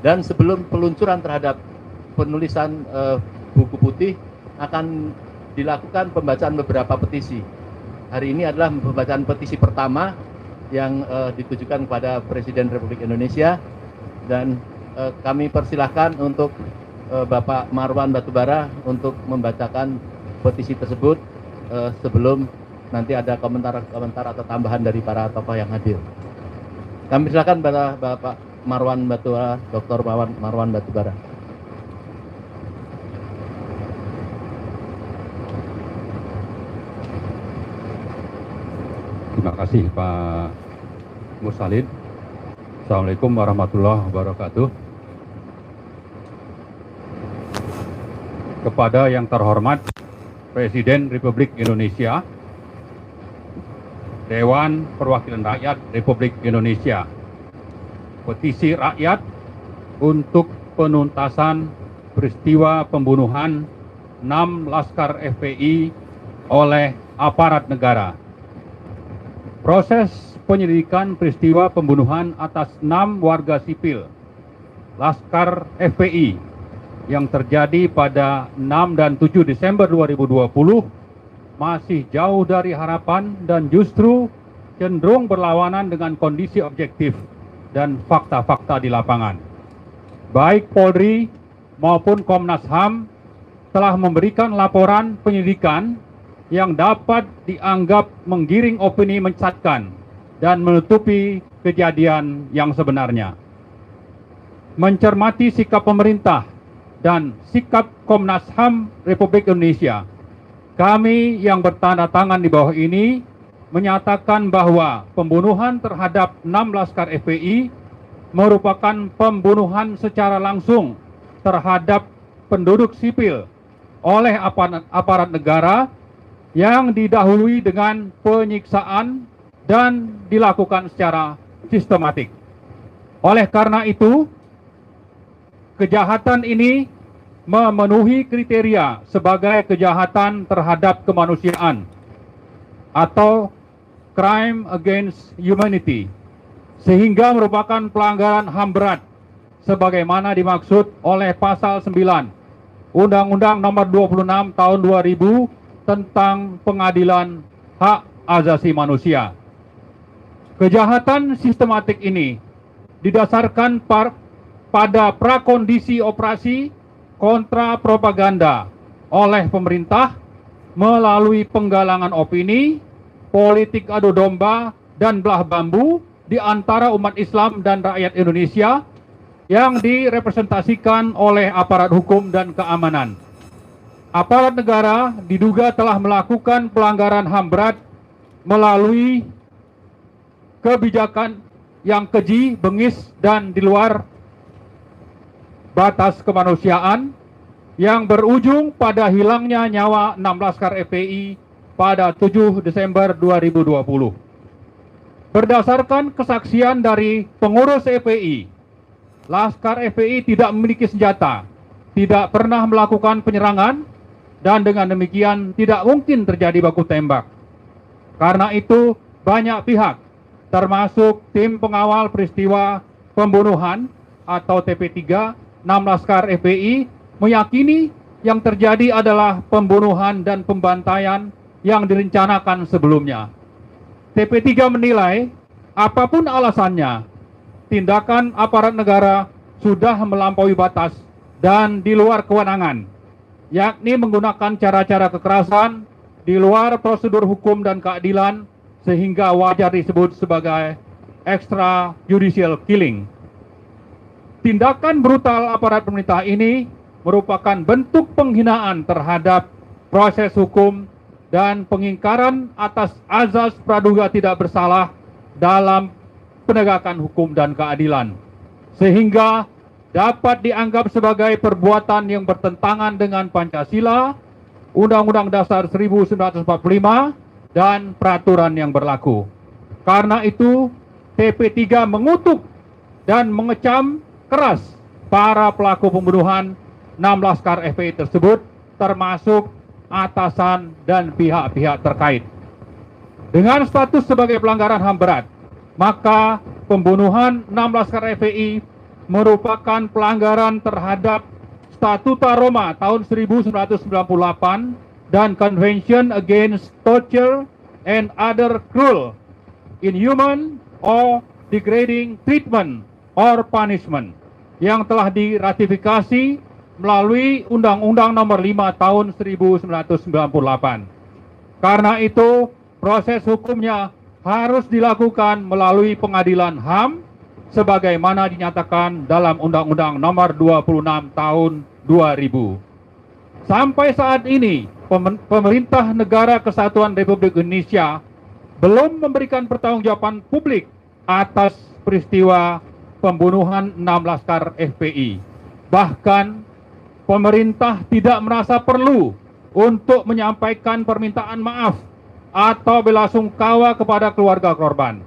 Dan sebelum peluncuran terhadap penulisan buku putih akan dilakukan pembacaan beberapa petisi. Hari ini adalah pembacaan petisi pertama yang ditujukan kepada Presiden Republik Indonesia, dan kami persilahkan untuk Bapak Marwan Batubara untuk membacakan petisi tersebut sebelum nanti ada komentar atau tambahan dari para tokoh yang hadir. Kami persilahkan Bapak Marwan Batubara, Dr. Marwan Batubara. Terima kasih Pak Mursalin. Assalamualaikum warahmatullahi wabarakatuh. Kepada yang terhormat Presiden Republik Indonesia, Dewan Perwakilan Rakyat Republik Indonesia, petisi rakyat untuk penuntasan peristiwa pembunuhan 6 Laskar FPI oleh aparat negara. Proses penyelidikan peristiwa pembunuhan atas 6 warga sipil Laskar FPI yang terjadi pada 6 dan 7 Desember 2020 masih jauh dari harapan dan justru cenderung berlawanan dengan kondisi objektif dan fakta-fakta di lapangan. Baik Polri maupun Komnas HAM telah memberikan laporan penyelidikan yang dapat dianggap menggiring opini menyesatkan dan menutupi kejadian yang sebenarnya. Mencermati sikap pemerintah dan sikap Komnas HAM Republik Indonesia, kami yang bertanda tangan di bawah ini menyatakan bahwa pembunuhan terhadap 6 Laskar FPI merupakan pembunuhan secara langsung terhadap penduduk sipil oleh aparat negara yang didahului dengan penyiksaan dan dilakukan secara sistematik. Oleh karena itu, kejahatan ini memenuhi kriteria sebagai kejahatan terhadap kemanusiaan atau crime against humanity, sehingga merupakan pelanggaran HAM berat sebagaimana dimaksud oleh pasal 9 Undang-Undang Nomor 26 Tahun 2000 tentang Pengadilan Hak Asasi Manusia. Kejahatan sistematik ini didasarkan pada prakondisi operasi kontra propaganda oleh pemerintah melalui penggalangan opini, politik adu domba, dan belah bambu di antara umat Islam dan rakyat Indonesia yang direpresentasikan oleh aparat hukum dan keamanan. Aparat negara diduga telah melakukan pelanggaran HAM berat melalui kebijakan yang keji, bengis, dan di luar batas kemanusiaan yang berujung pada hilangnya nyawa 6 Laskar FPI pada 7 Desember 2020. Berdasarkan kesaksian dari pengurus FPI, Laskar FPI tidak memiliki senjata, tidak pernah melakukan penyerangan, dan dengan demikian tidak mungkin terjadi baku tembak. Karena itu banyak pihak, termasuk tim pengawal peristiwa pembunuhan atau TP3 6 Laskar FPI, meyakini yang terjadi adalah pembunuhan dan pembantaian yang direncanakan sebelumnya. TP3 menilai apapun alasannya, tindakan aparat negara sudah melampaui batas dan di luar kewenangan, yakni menggunakan cara-cara kekerasan di luar prosedur hukum dan keadilan sehingga wajar disebut sebagai extrajudicial killing. Tindakan brutal aparat pemerintah ini merupakan bentuk penghinaan terhadap proses hukum dan pengingkaran atas azas praduga tidak bersalah dalam penegakan hukum dan keadilan, sehingga dapat dianggap sebagai perbuatan yang bertentangan dengan Pancasila, Undang-Undang Dasar 1945, dan peraturan yang berlaku. Karena itu, TP3 mengutuk dan mengecam keras para pelaku pembunuhan 6 Laskar FPI tersebut, termasuk atasan dan pihak-pihak terkait. Dengan status sebagai pelanggaran HAM berat, maka pembunuhan 6 Laskar FPI merupakan pelanggaran terhadap Statuta Roma tahun 1998 dan Convention Against Torture and Other Cruel, Inhuman, or Degrading Treatment or Punishment yang telah diratifikasi melalui Undang-Undang Nomor 5 Tahun 1998. Karena itu, proses hukumnya harus dilakukan melalui pengadilan HAM sebagaimana dinyatakan dalam Undang-Undang Nomor 26 Tahun 2000. Sampai saat ini, pemerintah Negara Kesatuan Republik Indonesia belum memberikan pertanggungjawaban publik atas peristiwa pembunuhan 6 laskar FPI. Bahkan, pemerintah tidak merasa perlu untuk menyampaikan permintaan maaf atau belasungkawa kepada keluarga korban.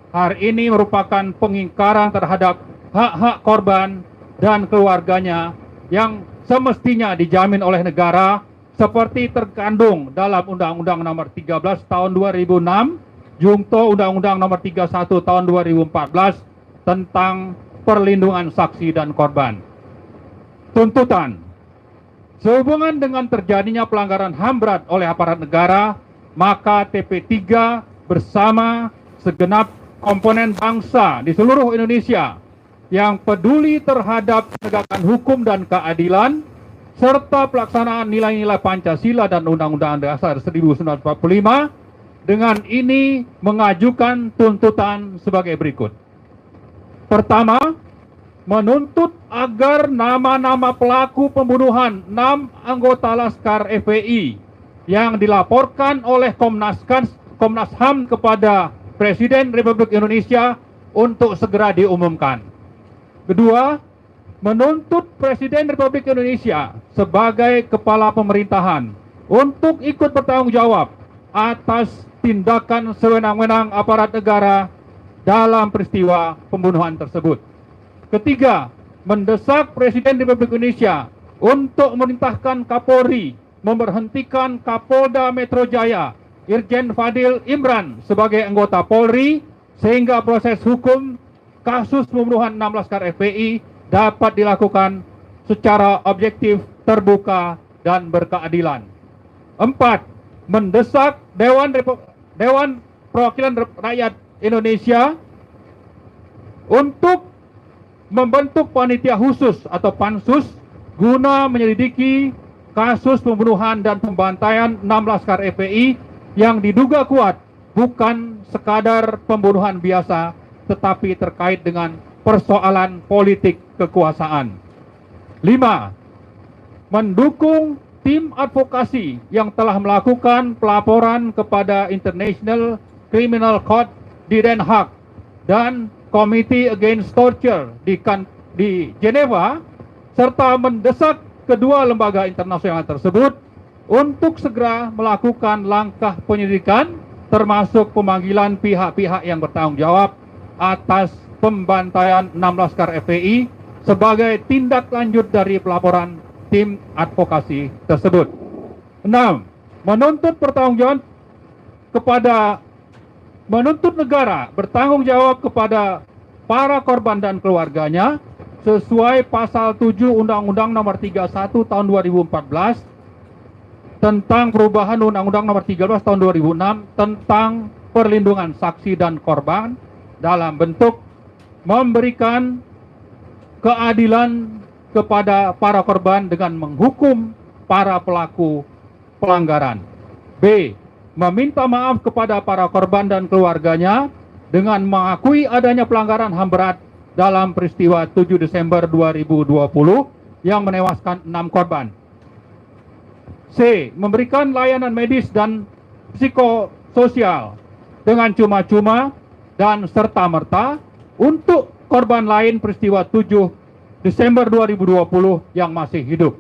Hal ini merupakan pengingkaran terhadap hak-hak korban dan keluarganya yang semestinya dijamin oleh negara seperti terkandung dalam Undang-Undang Nomor 13 Tahun 2006, Junto Undang-Undang Nomor 31 Tahun 2014 tentang perlindungan saksi dan korban. Tuntutan: sehubungan dengan terjadinya pelanggaran HAM berat oleh aparat negara, maka TP3 bersama segenap komponen bangsa di seluruh Indonesia yang peduli terhadap penegakan hukum dan keadilan serta pelaksanaan nilai-nilai Pancasila dan Undang-Undang Dasar 1945 dengan ini mengajukan tuntutan sebagai berikut. Pertama, menuntut agar nama-nama pelaku pembunuhan 6 anggota Laskar FPI yang dilaporkan oleh Komnas HAM kepada Presiden Republik Indonesia untuk segera diumumkan. Kedua, menuntut Presiden Republik Indonesia sebagai kepala pemerintahan untuk ikut bertanggung jawab atas tindakan sewenang-wenang aparat negara dalam peristiwa pembunuhan tersebut. Ketiga, mendesak Presiden Republik Indonesia untuk memerintahkan Kapolri memberhentikan Kapolda Metro Jaya Irjen Fadil Imran sebagai anggota Polri sehingga proses hukum kasus pembunuhan 6 Laskar FPI dapat dilakukan secara objektif, terbuka, dan berkeadilan. 4. Mendesak Dewan Perwakilan Rakyat Indonesia untuk membentuk panitia khusus atau pansus guna menyelidiki kasus pembunuhan dan pembantaian 6 Laskar FPI yang diduga kuat bukan sekadar pembunuhan biasa tetapi terkait dengan persoalan politik kekuasaan. 5. Mendukung tim advokasi yang telah melakukan pelaporan kepada International Criminal Court di Den Haag dan Committee Against Torture di Geneva, serta mendesak kedua lembaga internasional tersebut untuk segera melakukan langkah penyelidikan termasuk pemanggilan pihak-pihak yang bertanggung jawab atas pembantaian 6 Laskar FPI sebagai tindak lanjut dari pelaporan tim advokasi tersebut. 6. Menuntut negara bertanggung jawab kepada para korban dan keluarganya sesuai pasal 7 Undang-Undang Nomor 31 Tahun 2014 tentang perubahan Undang-Undang Nomor 13 Tahun 2006 tentang perlindungan saksi dan korban dalam bentuk memberikan keadilan kepada para korban dengan menghukum para pelaku pelanggaran. B. Meminta maaf kepada para korban dan keluarganya dengan mengakui adanya pelanggaran HAM berat dalam peristiwa 7 Desember 2020 yang menewaskan 6 korban. C. Memberikan layanan medis dan psikososial dengan cuma-cuma dan serta-merta untuk korban lain peristiwa 7 Desember 2020 yang masih hidup.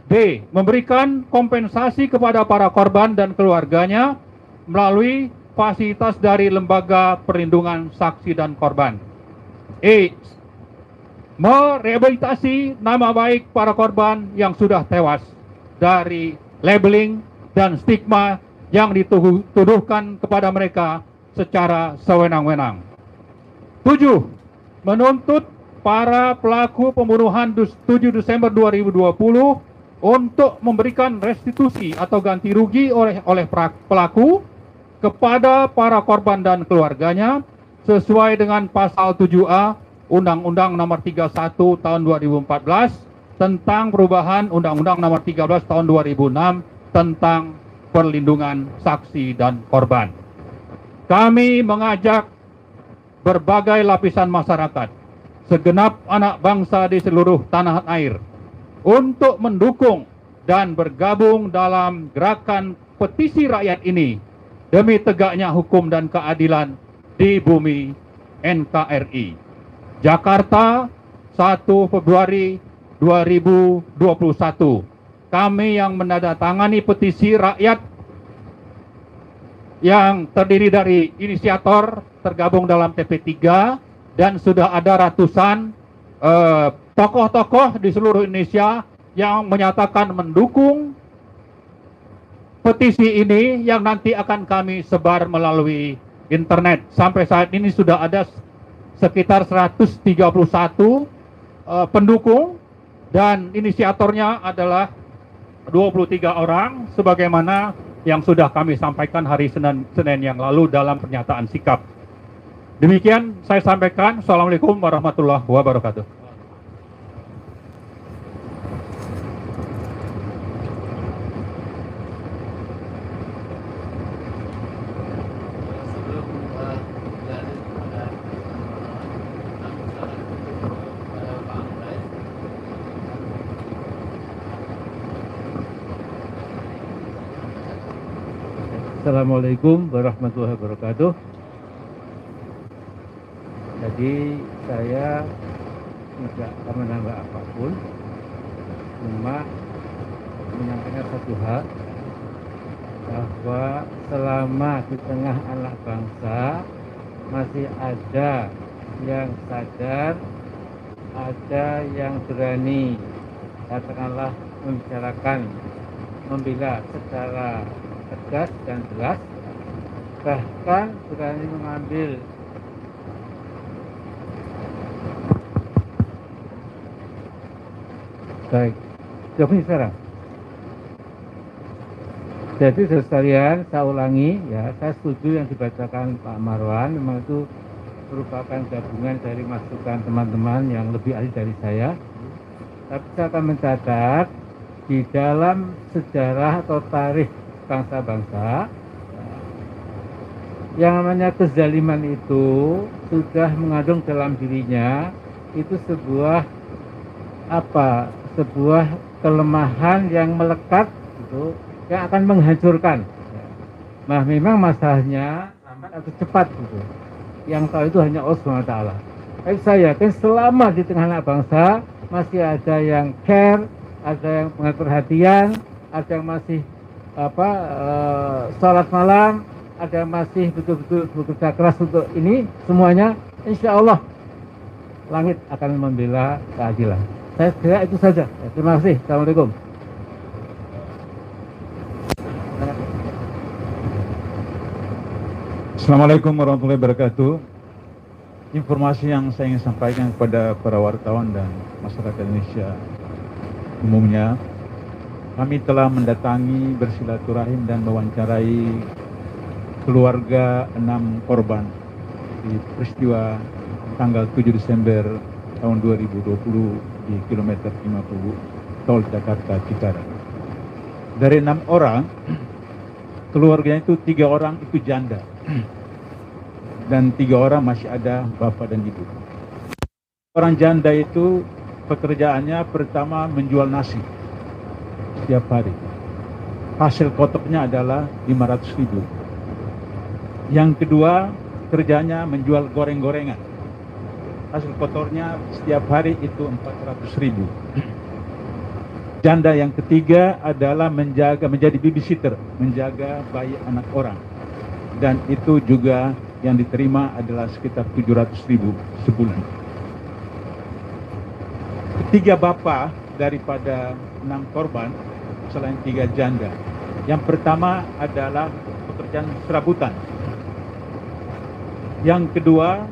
D. Memberikan kompensasi kepada para korban dan keluarganya melalui fasilitas dari Lembaga Perlindungan Saksi dan Korban. E. Merehabilitasi nama baik para korban yang sudah tewas dari labeling dan stigma yang dituduhkan kepada mereka secara sewenang-wenang. 7. Menuntut para pelaku pembunuhan 7 Desember 2020 untuk memberikan restitusi atau ganti rugi oleh pelaku kepada para korban dan keluarganya sesuai dengan pasal 7A Undang-Undang Nomor 31 Tahun 2014 tentang perubahan Undang-Undang Nomor 13 Tahun 2006 tentang perlindungan saksi dan korban. Kami mengajak berbagai lapisan masyarakat, segenap anak bangsa di seluruh tanah air untuk mendukung dan bergabung dalam gerakan petisi rakyat ini demi tegaknya hukum dan keadilan di bumi NKRI. Jakarta, 1 Februari 2021. Kami yang menandatangani petisi rakyat yang terdiri dari inisiator tergabung dalam TP3 dan sudah ada ratusan tokoh-tokoh di seluruh Indonesia yang menyatakan mendukung petisi ini yang nanti akan kami sebar melalui internet. Sampai saat ini sudah ada sekitar 131 pendukung dan inisiatornya adalah 23 orang sebagaimana yang sudah kami sampaikan hari Senin yang lalu dalam pernyataan sikap. Demikian saya sampaikan. Assalamualaikum warahmatullahi wabarakatuh. Assalamualaikum warahmatullahi wabarakatuh. Jadi saya tidak akan menambah apapun, cuma menyampaikan satu hal, bahwa selama di tengah anak bangsa masih ada yang sadar, ada yang berani katakanlah membicarakan, membela secara tegas dan jelas, bahkan berani mengambil baik. Jawabnya sekarang. Jadi saudara sekalian, saya ulangi ya, saya setuju yang dibacakan Pak Marwan, memang itu merupakan gabungan dari masukan teman-teman yang lebih ahli dari saya. Tapi saya akan mencatat di dalam sejarah atau tarikh bangsa-bangsa, yang namanya kezaliman itu sudah mengandung dalam dirinya itu sebuah sebuah kelemahan yang melekat gitu, yang akan menghancurkan. Nah, memang masalahnya lambat atau cepat gitu. Yang tahu itu hanya Allah SWT. Tapi saya yakin selama di tengah anak bangsa masih ada yang care, ada yang mengambil perhatian, ada yang masih sholat malam, ada yang masih betul-betul bekerja keras untuk ini, semuanya insya Allah langit akan membela keadilan. Saya kira itu saja. Terima kasih. Assalamualaikum. Assalamualaikum warahmatullahi wabarakatuh. Informasi yang saya ingin sampaikan kepada para wartawan dan masyarakat Indonesia umumnya, kami telah mendatangi, bersilaturahim dan mewawancarai keluarga 6 korban di peristiwa tanggal 7 Desember tahun 2020 di kilometer 50 tol Jakarta Cikarang. Dari 6 orang, keluarganya itu 3 orang itu janda dan 3 orang masih ada bapak dan ibu. Orang janda itu pekerjaannya pertama menjual nasi setiap hari. Hasil kotornya adalah 500.000. Yang kedua, kerjanya menjual goreng-gorengan. Hasil kotornya setiap hari itu 400.000. Janda yang ketiga adalah menjadi babysitter, menjaga bayi anak orang. Dan itu juga yang diterima adalah sekitar 700.000 sebulan. Ketiga bapak daripada 6 korban selain 3 janda. Yang pertama adalah pekerjaan serabutan. Yang kedua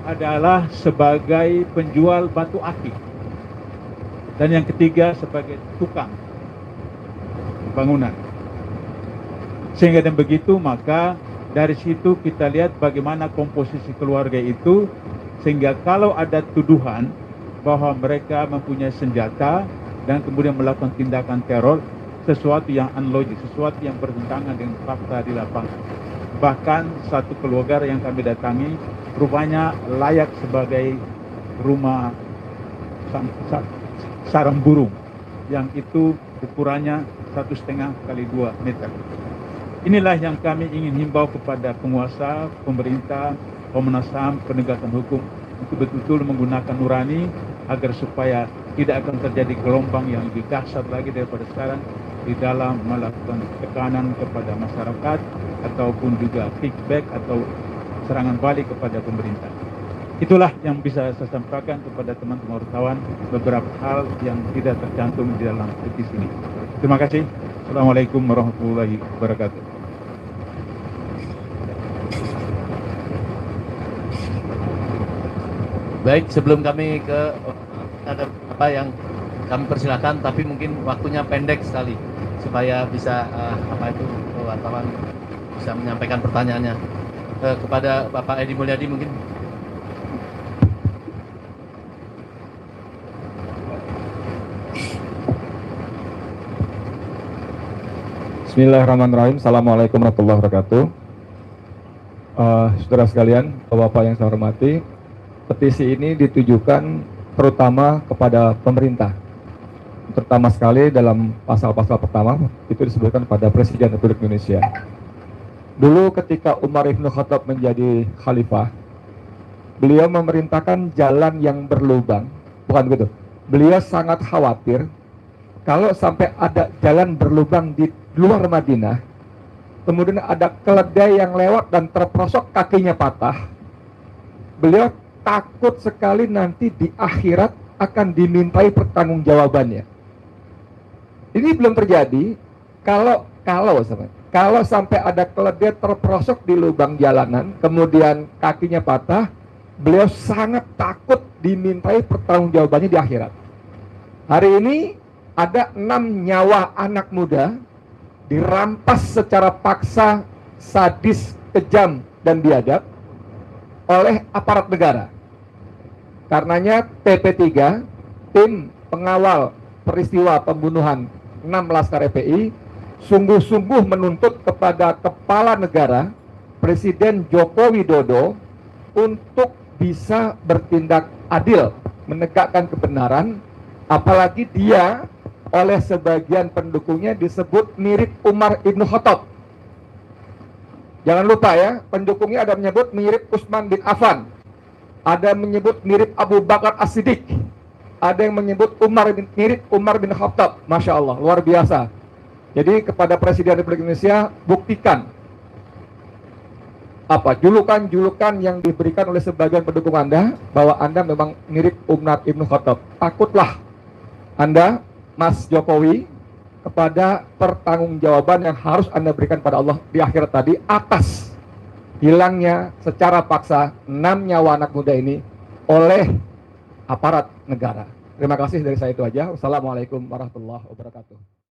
adalah sebagai penjual batu akik. Dan yang ketiga sebagai tukang bangunan. Sehingga dengan begitu maka dari situ kita lihat bagaimana komposisi keluarga itu, sehingga kalau ada tuduhan bahwa mereka mempunyai senjata dan kemudian melakukan tindakan teror, sesuatu yang unlogik, sesuatu yang bertentangan dengan fakta di lapangan. Bahkan satu keluarga yang kami datangi rupanya layak sebagai rumah sarang burung yang itu ukurannya 1,5 kali 2 meter. Inilah yang kami ingin himbau kepada penguasa, pemerintah, Komnas HAM, penegakan hukum untuk betul-betul menggunakan nurani agar supaya tidak akan terjadi gelombang yang lebih dahsyat lagi daripada sekarang di dalam melakukan tekanan kepada masyarakat ataupun juga kickback atau serangan balik kepada pemerintah. Itulah yang bisa saya sampaikan kepada teman-teman wartawan, beberapa hal yang tidak tercantum di dalam petisi ini. Terima kasih. Assalamualaikum warahmatullahi wabarakatuh. Baik, sebelum kami ke ada apa yang kami persilakan, tapi mungkin waktunya pendek sekali supaya bisa wartawan bisa menyampaikan pertanyaannya kepada Bapak Edi Mulyadi mungkin. Bismillahirrahmanirrahim. Assalamualaikum warahmatullahi wabarakatuh. Saudara sekalian, Bapak yang saya hormati, petisi ini ditujukan terutama kepada pemerintah. Terutama sekali dalam pasal-pasal pertama itu disebutkan pada Presiden Republik Indonesia. Dulu ketika Umar Ibn Khattab menjadi khalifah, beliau memerintahkan jalan yang berlubang. Bukan begitu. Beliau sangat khawatir kalau sampai ada jalan berlubang di luar Madinah, kemudian ada keledai yang lewat dan terperosok kakinya patah. Beliau takut sekali nanti di akhirat akan dimintai pertanggungjawabannya. Ini belum terjadi kalau sampai ada keledai terperosok di lubang jalanan, kemudian kakinya patah, beliau sangat takut dimintai pertanggungjawabannya di akhirat. Hari ini ada 6 nyawa anak muda dirampas secara paksa, sadis, kejam, dan biadab oleh aparat negara. Karenanya TP3, tim pengawal peristiwa pembunuhan 6 Laskar FPI, sungguh-sungguh menuntut kepada kepala negara, Presiden Joko Widodo, untuk bisa bertindak adil, menegakkan kebenaran, apalagi dia oleh sebagian pendukungnya disebut mirip Umar Ibn Khattab. Jangan lupa ya, pendukungnya ada menyebut mirip Utsman bin Affan, ada menyebut mirip Abu Bakar As-Siddiq, ada yang menyebut mirip Umar bin Khattab. Masya Allah, luar biasa. Jadi kepada Presiden Republik Indonesia, buktikan apa julukan-julukan yang diberikan oleh sebagian pendukung Anda bahwa Anda memang mirip Umar Ibn Khattab. Takutlah Anda, Mas Jokowi, kepada pertanggungjawaban yang harus Anda berikan pada Allah di akhirat tadi atas hilangnya secara paksa 6 nyawa anak muda ini oleh aparat negara. Terima kasih dari saya, itu aja. Wassalamualaikum warahmatullahi wabarakatuh.